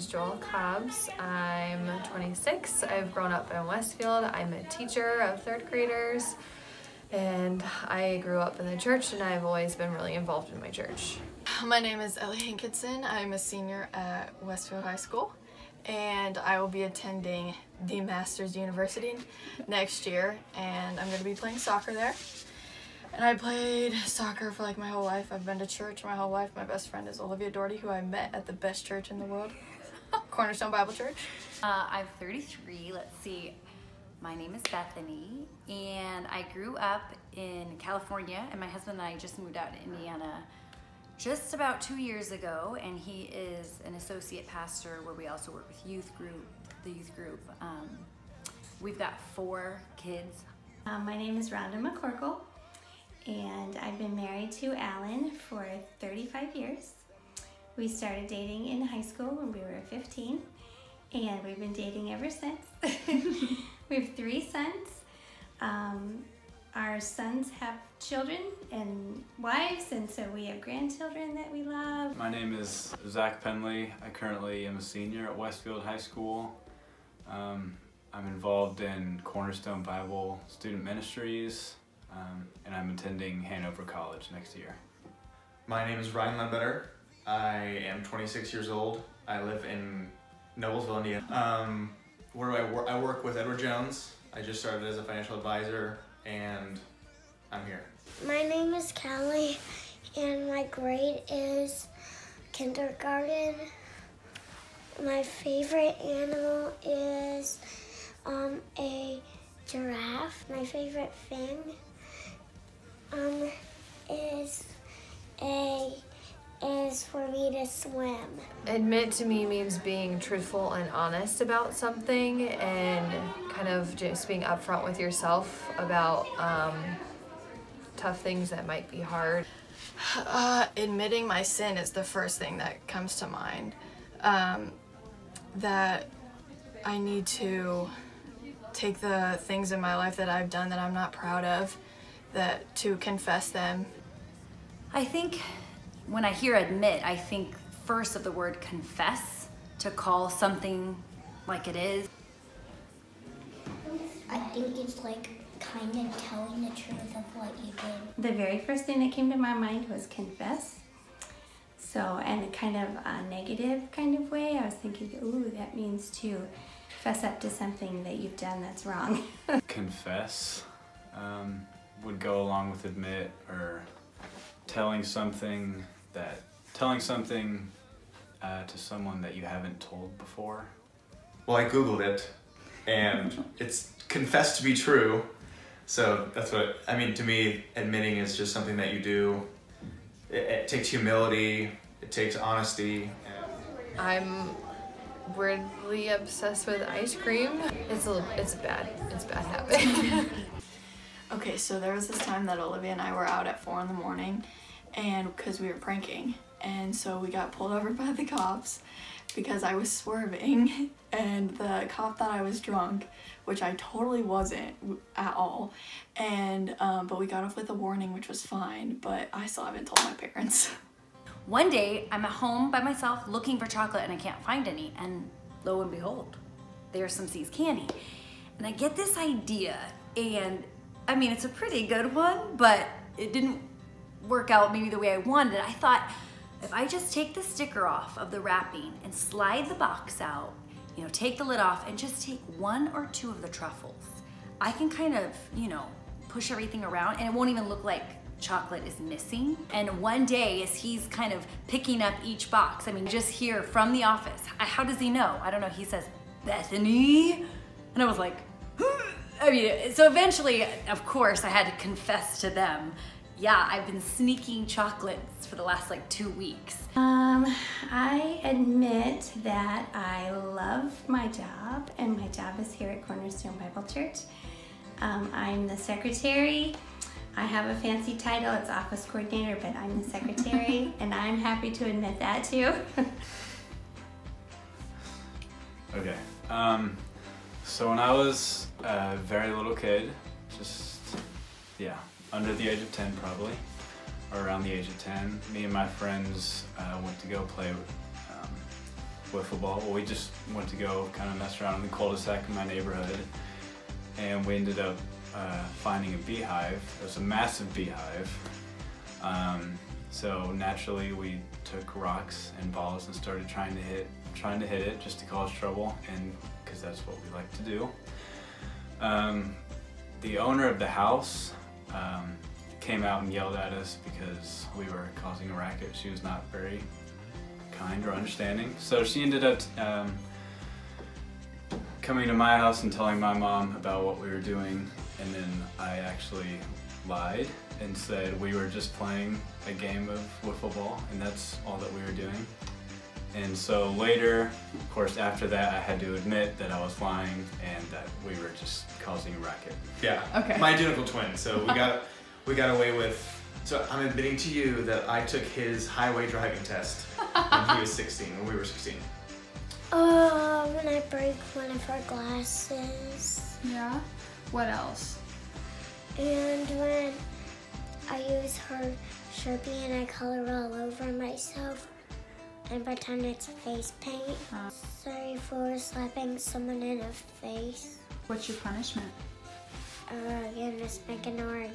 is Joel Cobbs. I'm 26. I've grown up in Westfield. I'm a teacher of third graders, and I grew up in the church, and I've always been really involved in my church. My name is Ellie Hankinson. I'm a senior at Westfield High School, and I will be attending the Masters University next year, and I'm going to be playing soccer there. And I played soccer for like my whole life. I've been to church my whole life. My best friend is Olivia Daugherty, who I met at the best church in the world, Cornerstone Bible Church. I'm 33. Let's see. My name is Bethany, and I grew up in California, and my husband and I just moved out to Indiana just about 2 years ago, and he is an associate pastor where we also work with the youth group. We've got 4 kids. My name is Rhonda McCorkle, and I've been married to Alan for 35 years. We started dating in high school when we were 15, and we've been dating ever since. We have 3 sons. Our sons have children and wives, and so we have grandchildren that we love. My name is Zach Penley. I currently am a senior at Westfield High School. I'm involved in Cornerstone Bible Student Ministries, and I'm attending Hanover College next year. My name is Ryan Ledbetter. I am 26 years old. I live in Noblesville, Indiana. Where do I work? I work with Edward Jones. I just started as a financial advisor, and I'm here. My name is Callie, and my grade is kindergarten. My favorite animal is a giraffe. My favorite thing is for me to swim. Admit to me means being truthful and honest about something, and kind of just being upfront with yourself about tough things that might be hard. Admitting my sin is the first thing that comes to mind. That I need to take the things in my life that I've done that I'm not proud of, to confess them. I think when I hear admit, I think first of the word confess, to call something like it is. I think it's like kind of telling the truth of what you did. The very first thing that came to my mind was confess. So, in a kind of a negative kind of way, I was thinking, ooh, that means to fess up to something that you've done that's wrong. Confess would go along with admit, or telling something to someone that you haven't told before. Well, I Googled it, and it's confessed to be true. So that's what, I mean, to me, admitting is just something that you do. It takes humility, it takes honesty. I'm weirdly obsessed with ice cream. It's a bad habit. Okay, so there was this time that Olivia and I were out at 4 in the morning, and because we were pranking, and so we got pulled over by the cops because I was swerving, and the cop thought I was drunk, which I totally wasn't at all, and but we got off with a warning, which was fine, but I still haven't told my parents. One day, I'm at home by myself looking for chocolate, and I can't find any, and lo and behold, there's some See's candy. And I get this idea, and I mean, it's a pretty good one, but it didn't work out maybe the way I wanted. I thought, if I just take the sticker off of the wrapping and slide the box out, you know, take the lid off and just take 1 or 2 of the truffles, I can kind of, you know, push everything around, and it won't even look like chocolate is missing. And one day, as he's kind of picking up each box, I mean, just hear from the office, how does he know? I don't know, he says, Bethany? And I was like, I mean, so eventually, of course, I had to confess to them, yeah, I've been sneaking chocolates for the last like 2 weeks. I admit that I love my job, and my job is here at Cornerstone Bible Church. I'm the secretary. I have a fancy title, it's office coordinator, but I'm the secretary, and I'm happy to admit that too. Okay, so when I was a very little kid, just, yeah, under the age of 10 probably, or around the age of 10, me and my friends went to go play wiffle ball. Well, we just went to go kind of mess around in the cul-de-sac in my neighborhood, and we ended up finding a beehive. It was a massive beehive. So naturally we took rocks and balls and started trying to hit it just to cause trouble, and because that's what we like to do. The owner of the house came out and yelled at us because we were causing a racket. She was not very kind or understanding. So she ended up coming to my house and telling my mom about what we were doing, and then I actually lied and said we were just playing a game of wiffle ball, and that's all that we were doing. And so later, of course, after that, I had to admit that I was lying and that we were just causing a racket. Yeah. Okay. My identical twin. So we got away with. So I'm admitting to you that I took his highway driving test when he was 16. When we were 16. When I break one of her glasses. Yeah. What else? And when I use her Sharpie and I color all over myself and pretend it's face paint. Sorry for slapping someone in the face. What's your punishment? Getting a spanking or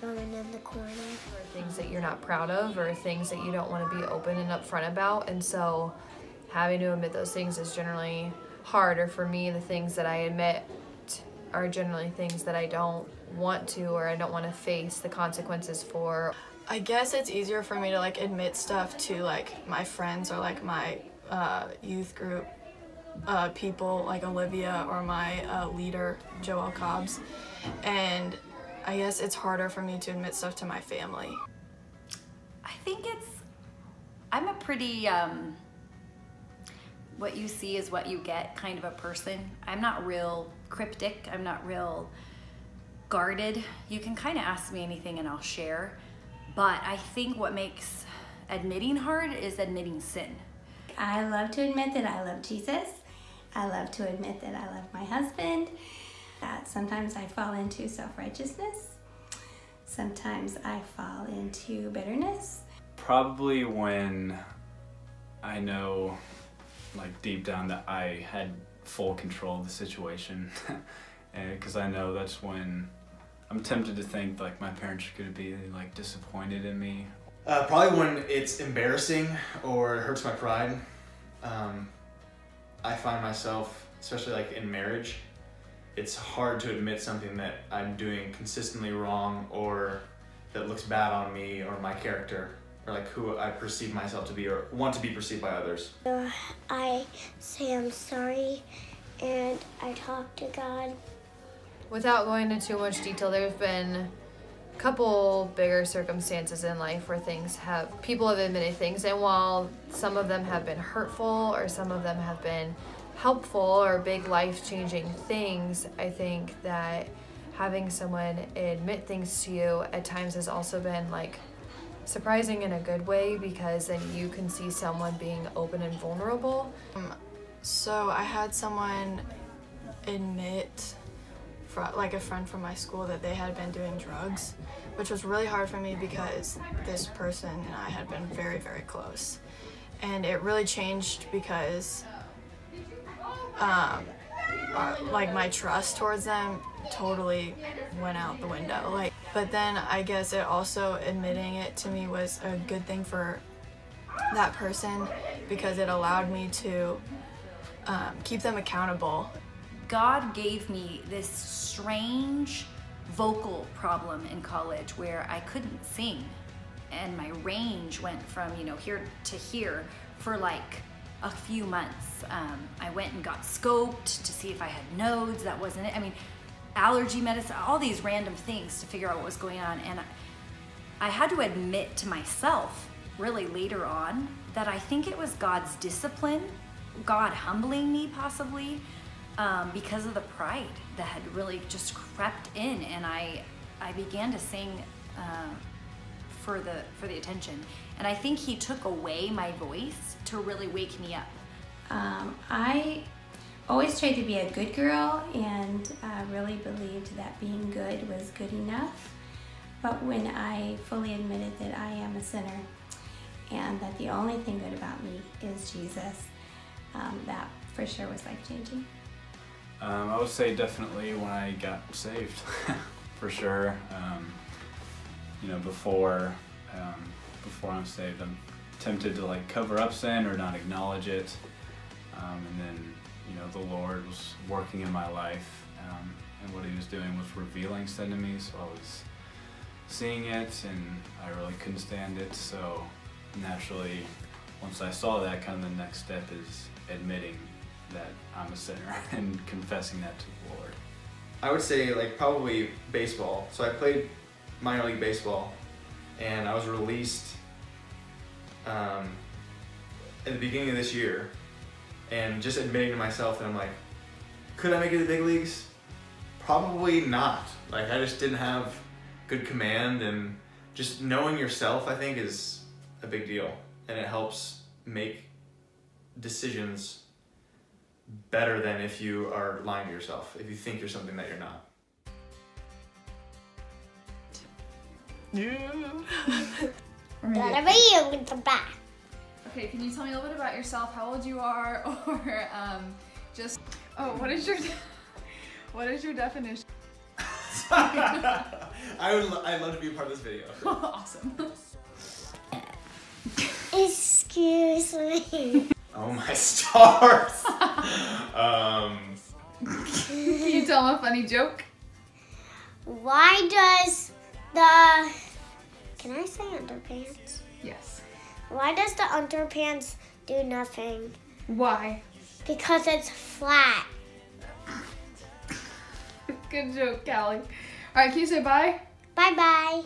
going in the corner. Or things that you're not proud of, or things that you don't want to be open and upfront about, and so having to admit those things is generally hard. Or for me, the things that I admit are generally things that I don't want to, or I don't want to face the consequences for. I guess it's easier for me to like admit stuff to like my friends or like my youth group people like Olivia or my leader Joel Cobbs, and I guess it's harder for me to admit stuff to my family. I think I'm a pretty, what you see is what you get kind of a person. I'm not real cryptic, I'm not real guarded. You can kind of ask me anything and I'll share. But I think what makes admitting hard is admitting sin. I love to admit that I love Jesus. I love to admit that I love my husband. That sometimes I fall into self-righteousness. Sometimes I fall into bitterness. Probably when I know, like deep down, that I had full control of the situation. And because I know that's when I'm tempted to think like my parents could be like disappointed in me. Probably when it's embarrassing or it hurts my pride. I find myself, especially like in marriage, it's hard to admit something that I'm doing consistently wrong or that looks bad on me or my character or like who I perceive myself to be or want to be perceived by others. I say I'm sorry and I talk to God. Without going into too much detail, there's been a couple bigger circumstances in life where people have admitted things, and while some of them have been hurtful or some of them have been helpful or big life-changing things, I think that having someone admit things to you at times has also been like surprising in a good way, because then you can see someone being open and vulnerable. So I had someone admit, like a friend from my school, that they had been doing drugs, which was really hard for me because this person and I had been very, very close. And it really changed because like my trust towards them totally went out the window. But then I guess it also, admitting it to me was a good thing for that person because it allowed me to keep them accountable. God gave me this strange vocal problem in college where I couldn't sing, and my range went from here to here for like a few months. I went and got scoped to see if I had nodes. That wasn't it. I mean, allergy medicine, all these random things to figure out what was going on, and I had to admit to myself really later on that I think it was God's discipline, God humbling me possibly, because of the pride that had really just crept in, and I began to sing for the attention, and I think He took away my voice to really wake me up. I always tried to be a good girl and really believed that being good was good enough. But when I fully admitted that I am a sinner and that the only thing good about me is Jesus. That for sure was life-changing. I would say definitely when I got saved, for sure. You know, before I'm saved, I'm tempted to like cover up sin or not acknowledge it. And then, you know, the Lord was working in my life, and what He was doing was revealing sin to me. So I was seeing it, and I really couldn't stand it. So naturally, once I saw that, kind of the next step is admitting that I'm a sinner and confessing that to the Lord. I would say like probably baseball. So I played minor league baseball, and I was released at the beginning of this year, and just admitting to myself that I'm like, could I make it to the big leagues? Probably not. Like I just didn't have good command, and just knowing yourself I think is a big deal, and it helps make decisions better than if you are lying to yourself, if you think you're something that you're not. Gotta be you with the back. Okay, can you tell me a little bit about yourself, how old you are, or just, oh, what is your definition? I'd love to be a part of this video. Awesome. Excuse me. Oh my stars. Can you tell them a funny joke? Why does the... Can I say underpants? Yes. Why does the underpants do nothing? Why? Because it's flat. Good joke, Callie. All right, can you say bye? Bye-bye.